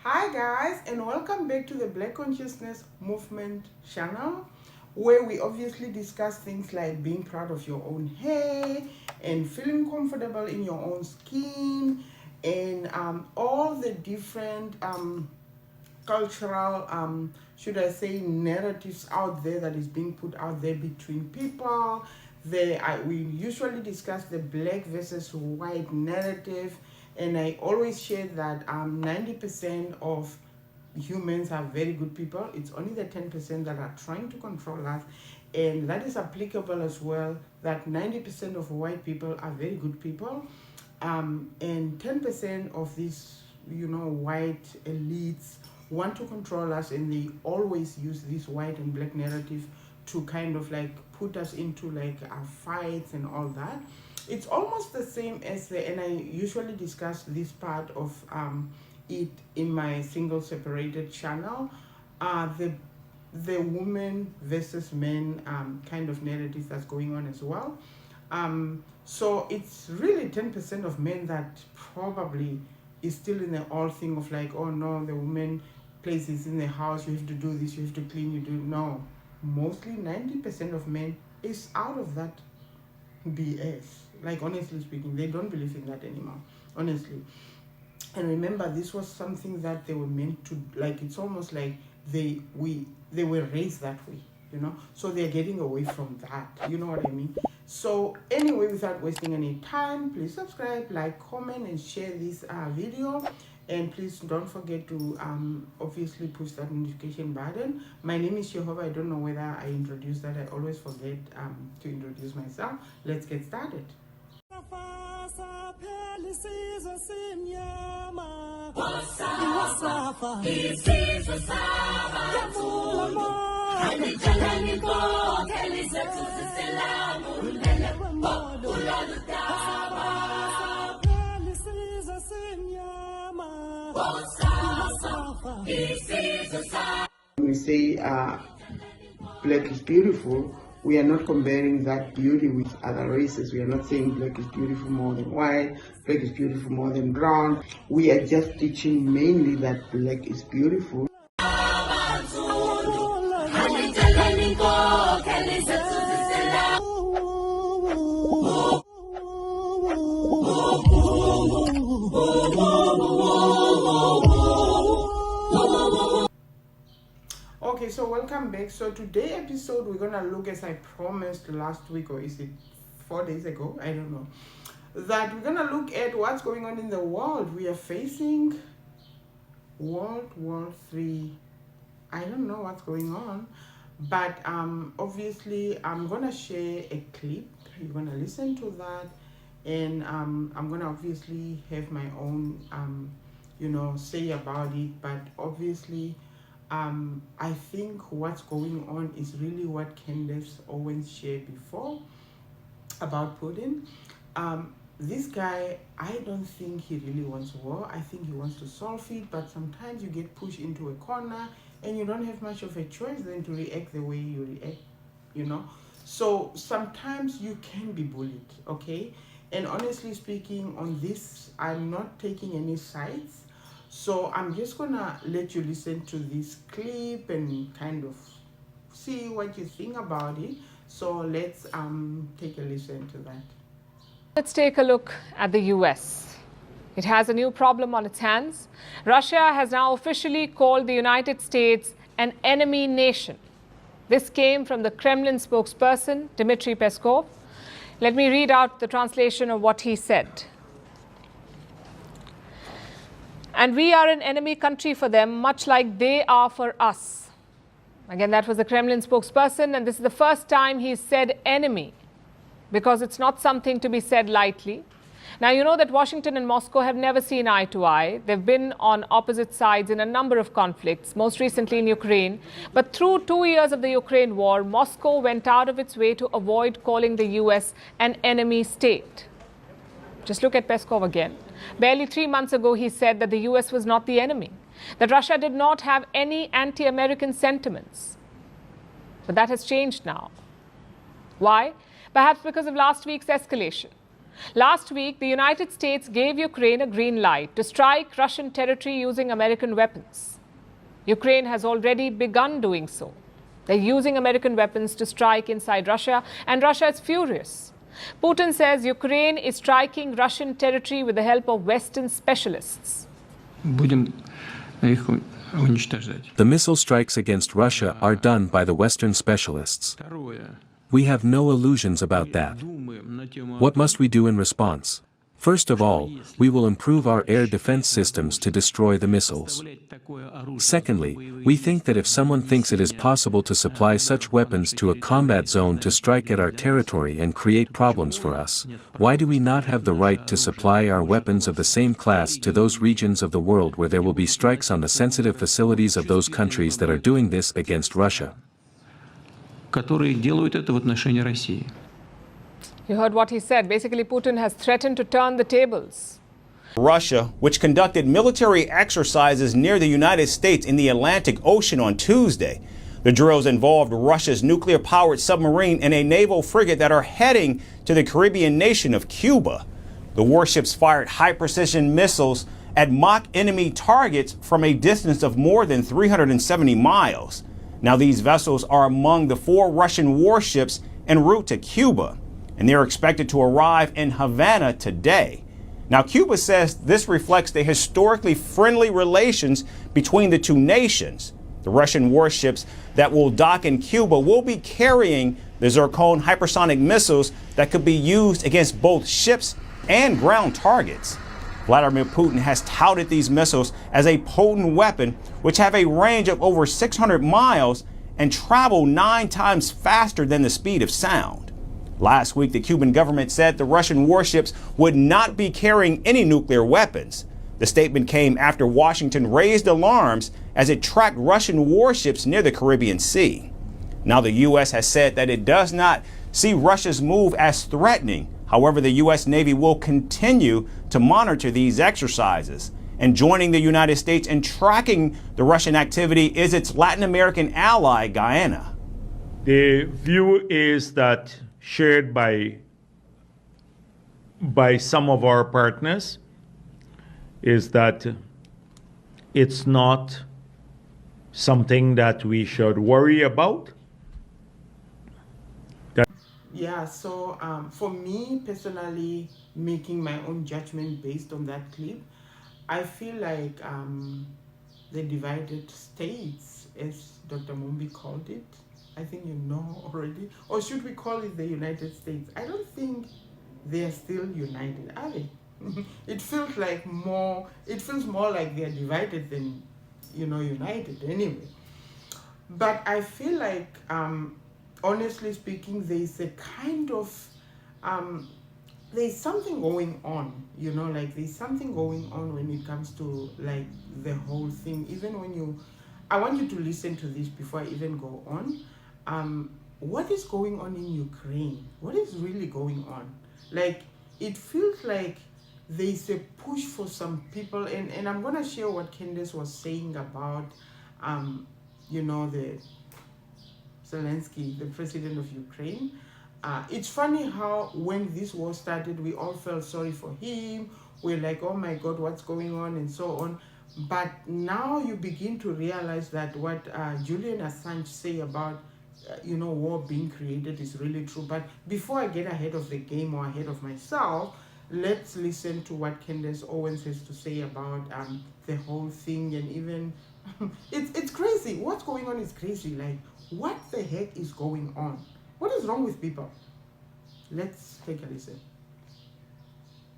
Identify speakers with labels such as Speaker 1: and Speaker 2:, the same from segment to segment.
Speaker 1: Hi guys, and welcome back to the Black Consciousness Movement channel, where we obviously discuss things like being proud of your own hair and feeling comfortable in your own skin, and all the different cultural should I say narratives out there that is being put out there between people. We usually discuss the black versus white narrative, and I always share that 90% of humans are very good people. It's only the 10% that are trying to control us, and that is applicable as well, that 90% of white people are very good people, and 10% of these white elites want to control us, and they always use this white and black narrative to kind of like put us into like fights and all that. It's almost the same as and I usually discuss this part of it in my single separated channel, the woman versus men kind of narrative that's going on as well. So it's really 10% of men that probably is still in the old thing of like, oh no, the woman place is in the house, you have to do this, you have to clean, you do. No, mostly 90% of men is out of that BS. Like, honestly speaking, they don't believe in that anymore, honestly. And remember, this was something that they were meant to, like, it's almost like they were raised that way, so they're getting away from that, you know what I mean? So anyway, without wasting any time, please subscribe, like, comment, and share this video. And please don't forget to obviously push that notification button. My name is Jehovah. I don't know whether I introduced that. I always forget to introduce myself. Let's get started. When we say black is beautiful, we are not comparing that beauty with other races. We are not saying black is beautiful more than white, black is beautiful more than brown. We are just teaching mainly that black is beautiful. Okay, so welcome back. So today episode we're gonna look, as I promised last week, or is it 4 days ago, I don't know, that we're gonna look at what's going on in the world. We are facing World War III. I don't know what's going on, but obviously I'm gonna share a clip. You're gonna listen to that, and I'm gonna obviously have my own say about it. But obviously I think what's going on is really what Candace Owens shared before about Putin. This guy, I don't think he really wants war. I think he wants to solve it, but sometimes you get pushed into a corner and you don't have much of a choice than to react the way you react, So sometimes you can be bullied, okay? And honestly speaking, on this, I'm not taking any sides. So I'm just gonna let you listen to this clip and kind of see what you think about it. So let's take a listen to that.
Speaker 2: Let's take a look at the US. It has a new problem on its hands. Russia has now officially called the United States an enemy nation. This came from the Kremlin spokesperson, Dmitry Peskov. Let me read out the translation of what he said. And we are an enemy country for them, much like they are for us. Again, that was the Kremlin spokesperson, and this is the first time he said enemy, because it's not something to be said lightly. Now, you know that Washington and Moscow have never seen eye to eye. They've been on opposite sides in a number of conflicts, most recently in Ukraine. But through 2 years of the Ukraine war, Moscow went out of its way to avoid calling the US an enemy state. Just look at Peskov again. Barely 3 months ago, he said that the US was not the enemy, that Russia did not have any anti-American sentiments. But that has changed now. Why? Perhaps because of last week's escalation. Last week, the United States gave Ukraine a green light to strike Russian territory using American weapons. Ukraine has already begun doing so. They're using American weapons to strike inside Russia, and Russia is furious. Putin says Ukraine is striking Russian territory with the help of Western specialists.
Speaker 3: The
Speaker 4: missile strikes against Russia are done by the Western specialists. We have no illusions about that. What must we do in response? First of all, we will improve our air defense systems to destroy the missiles. Secondly, we think that if someone thinks it is possible to supply such weapons to a combat zone to strike at our territory and create problems for us, why do we not have the right to supply our weapons of the same class to those regions of the world where there will be strikes on the sensitive facilities of those countries that are doing this against Russia?
Speaker 2: You heard what he said. Basically, Putin has threatened to turn the tables.
Speaker 5: Russia, which conducted military exercises near the United States in the Atlantic Ocean on Tuesday. The drills involved Russia's nuclear-powered submarine and a naval frigate that are heading to the Caribbean nation of Cuba. The warships fired high-precision missiles at mock enemy targets from a distance of more than 370 miles. Now, these vessels are among the 4 Russian warships en route to Cuba, and they're expected to arrive in Havana today. Now, Cuba says this reflects the historically friendly relations between the two nations. The Russian warships that will dock in Cuba will be carrying the Zircon hypersonic missiles that could be used against both ships and ground targets. Vladimir Putin has touted these missiles as a potent weapon, which have a range of over 600 miles and travel 9 times faster than the speed of sound. Last week, the Cuban government said the Russian warships would not be carrying any nuclear weapons. The statement came after Washington raised alarms as it tracked Russian warships near the Caribbean Sea. Now, the U.S. has said that it does not see Russia's move as threatening. However, the U.S. Navy will continue to monitor these exercises. And joining the United States in tracking the Russian activity is its Latin American ally, Guyana.
Speaker 6: The view is that shared by some of our partners is that it's not something that we should worry about.
Speaker 1: Yeah, so for me personally, making my own judgment based on that clip, I feel like the divided states, as Dr. Mumbi called it, I think you know already, or should we call it the United States? I don't think they are still united, are they? It feels more like they are divided than, united anyway. But I feel like, honestly speaking, there's a kind of, there's something going on, there's something going on when it comes to the whole thing. Even when I want you to listen to this before I even go on. What is going on in Ukraine? What is really going on? It feels like there's a push for some people, and I'm going to share what Candace was saying about, the Zelensky, the president of Ukraine. It's funny how when this war started, we all felt sorry for him. We're like, oh my God, what's going on, and so on. But now you begin to realize that what Julian Assange say about war being created is really true. But before I get ahead of the game or ahead of myself, let's listen to what Candace Owens has to say about the whole thing. And even it's crazy. What's going on is crazy. What the heck is going on? What is wrong with people? Let's take a listen.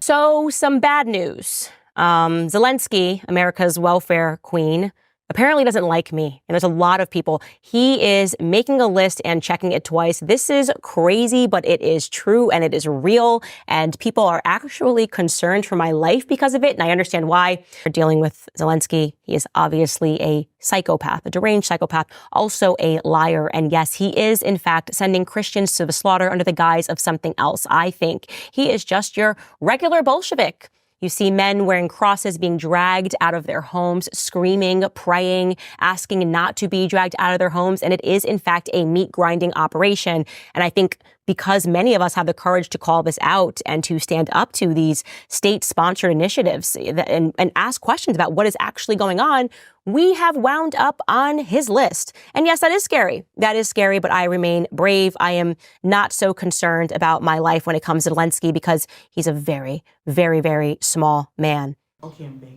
Speaker 7: So, some bad news. Zelensky, America's welfare queen, apparently doesn't like me. And there's a lot of people. He is making a list and checking it twice. This is crazy, but it is true and it is real. And people are actually concerned for my life because of it. And I understand why. We're dealing with Zelensky. He is obviously a psychopath, a deranged psychopath, also a liar. And yes, he is, in fact, sending Christians to the slaughter under the guise of something else. I think he is just your regular Bolshevik. You see men wearing crosses being dragged out of their homes, screaming, praying, asking not to be dragged out of their homes. And it is, in fact, a meat grinding operation. And I think because many of us have the courage to call this out and to stand up to these state-sponsored initiatives and ask questions about what is actually going on, we have wound up on his list. And yes, that is scary. That is scary, but I remain brave. I am not so concerned about my life when it comes to Zelensky because he's a very, very, very small man.
Speaker 1: Okay, I'm back.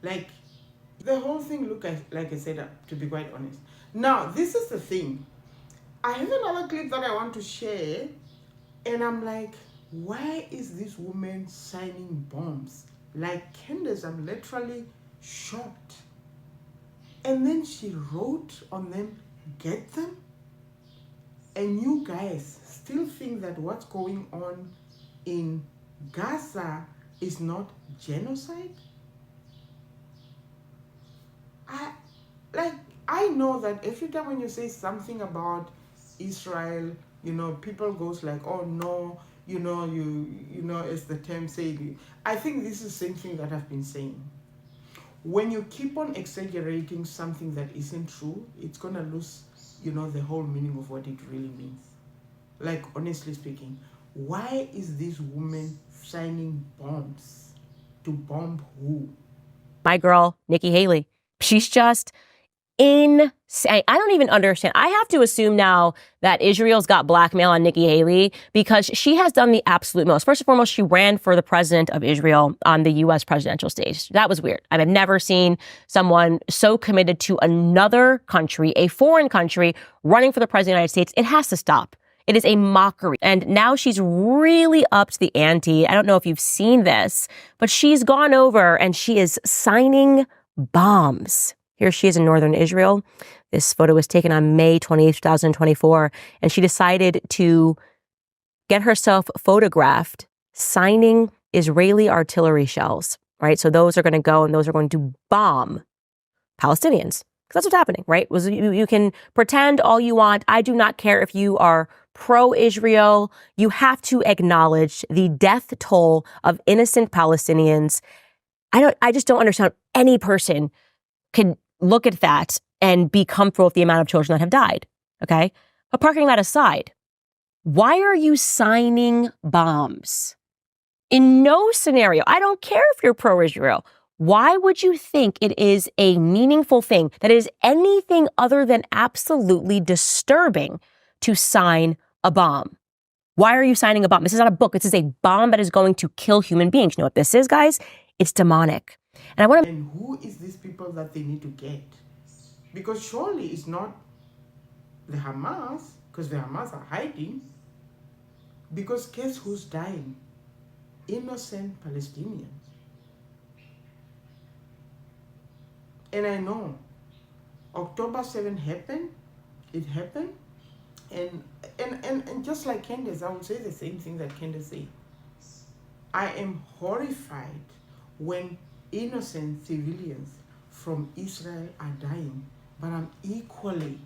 Speaker 1: Like, the whole thing, look, like I said, to be quite honest. Now, this is the thing. I have another clip that I want to share, and I'm like, why is this woman signing bombs? Like, Candace, I'm literally shocked. And then she wrote on them, get them? And you guys still think that what's going on in Gaza is not genocide? I know that every time when you say something about Israel, people goes like, oh no, you know, as the term say. I think this is the same thing that I've been saying. When you keep on exaggerating something that isn't true, it's gonna lose, the whole meaning of what it really means. Like, honestly speaking, why is this woman signing bombs? To bomb who?
Speaker 7: My girl, Nikki Haley. She's just insane. I don't even understand. I have to assume now that Israel's got blackmail on Nikki Haley because she has done the absolute most. First and foremost, she ran for the president of Israel on the U.S. presidential stage. That was weird. I've never seen someone so committed to another country, a foreign country, running for the president of the United States. It has to stop. It is a mockery. And now she's really upped the ante. I don't know if you've seen this, but she's gone over and she is signing bombs. Here she is in northern Israel. This photo was taken on May 28, 2024, and she decided to get herself photographed signing Israeli artillery shells, right? So those are going to go and those are going to bomb Palestinians. Because that's what's happening, right? You can pretend all you want. I do not care if you are pro-Israel. You have to acknowledge the death toll of innocent Palestinians. I just don't understand how any person can look at that and be comfortable with the amount of children that have died, okay? But parking that aside, why are you signing bombs? In no scenario, I don't care if you're pro-Israel, why would you think it is a meaningful thing that is anything other than absolutely disturbing to sign a bomb? Why are you signing a bomb? This is not a book. This is a bomb that is going to kill human beings. You know what this is, guys? It's demonic.
Speaker 1: And who is these people that they need to get? Because surely it's not the Hamas, because the Hamas are hiding. Because guess who's dying? Innocent Palestinians. And I know October 7 happened. It happened. And just like Candace, I would say the same thing that Candace said. I am horrified when innocent civilians from Israel are dying, but I'm equally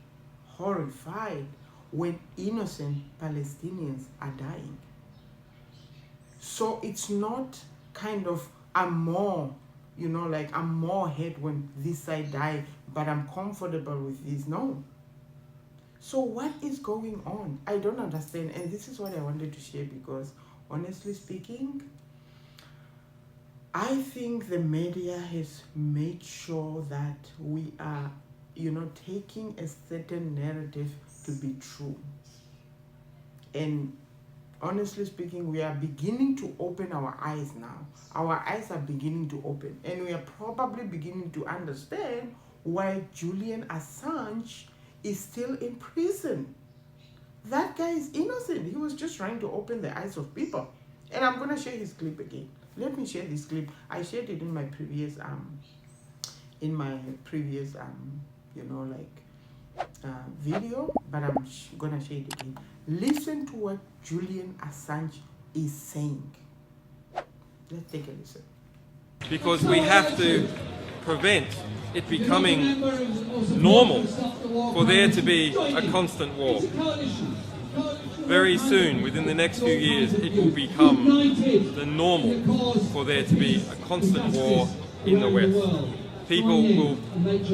Speaker 1: horrified when innocent Palestinians are dying. So it's not kind of I'm more hurt when this side die, but I'm comfortable with this. No. So what is going on? I don't understand. And this is what I wanted to share because honestly speaking, I think the media has made sure that we are, taking a certain narrative to be true. And honestly speaking, we are beginning to open our eyes now. Our eyes are beginning to open. And we are probably beginning to understand why Julian Assange is still in prison. That guy is innocent. He was just trying to open the eyes of people. And I'm going to share his clip again. Let me share this clip. I shared it in my previous video, but I'm gonna share it again. Listen to what Julian Assange is saying. Let's take a listen.
Speaker 3: Because we have to prevent it becoming normal for there to be a constant war. Very soon, within the next few years, it will become the normal for there to be a constant war in the West. people will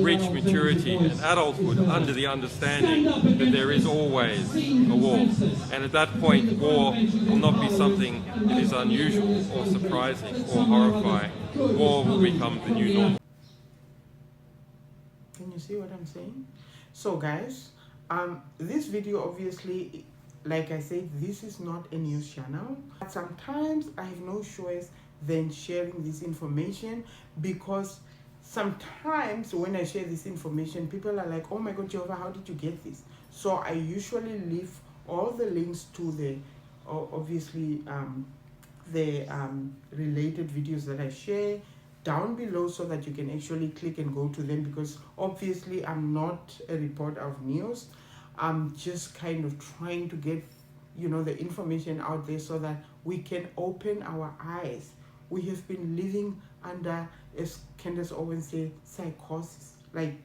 Speaker 3: reach maturity and adulthood under the understanding that there is always a war. And at that point, war will not be something that is unusual or surprising or horrifying. War will become the new normal.
Speaker 1: Can you see what I'm saying? So guys, this video obviously, like I said, this is not a news channel. But sometimes I have no choice than sharing this information, because sometimes when I share this information, people are like, oh my God, Jehovah, how did you get this? So I usually leave all the links to the, obviously, the related videos that I share down below, so that you can actually click and go to them, because obviously I'm not a reporter of news. I'm just kind of trying to get, you know, the information out there so that we can open our eyes. We have been living under, as Candace Owens said, psychosis. Like,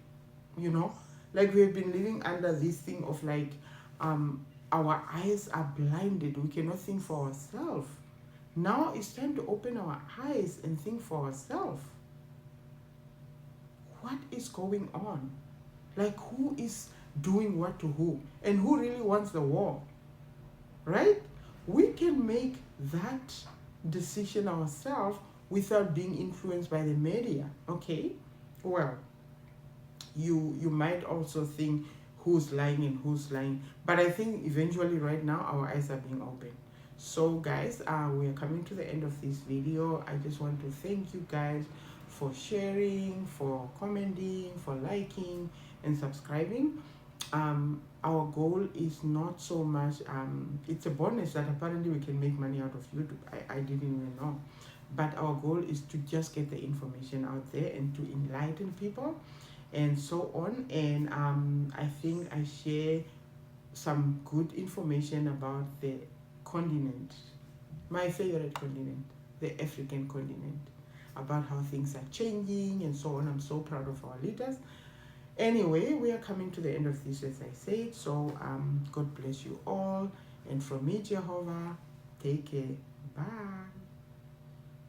Speaker 1: you know, like we have been living under this thing of like, our eyes are blinded. We cannot think for ourselves. Now it's time to open our eyes and think for ourselves. What is going on? Like, who is doing what to who? And who really wants the war? Right? We can make that decision ourselves without being influenced by the media. Okay? Well, you might also think who's lying and who's lying. But I think eventually right now our eyes are being opened. So guys, we are coming to the end of this video. I just want to thank you guys for sharing, for commenting, for liking and subscribing. Our goal is not so much, it's a bonus that apparently we can make money out of YouTube. I didn't even know. But our goal is to just get the information out there and to enlighten people and so on. And I think I share some good information about the continent, my favorite continent, the African continent, about how things are changing and so on. I'm so proud of our leaders. Anyway, we are coming to the end of this, as I said. So God bless you all, and from me, Jehovah, take care. Bye.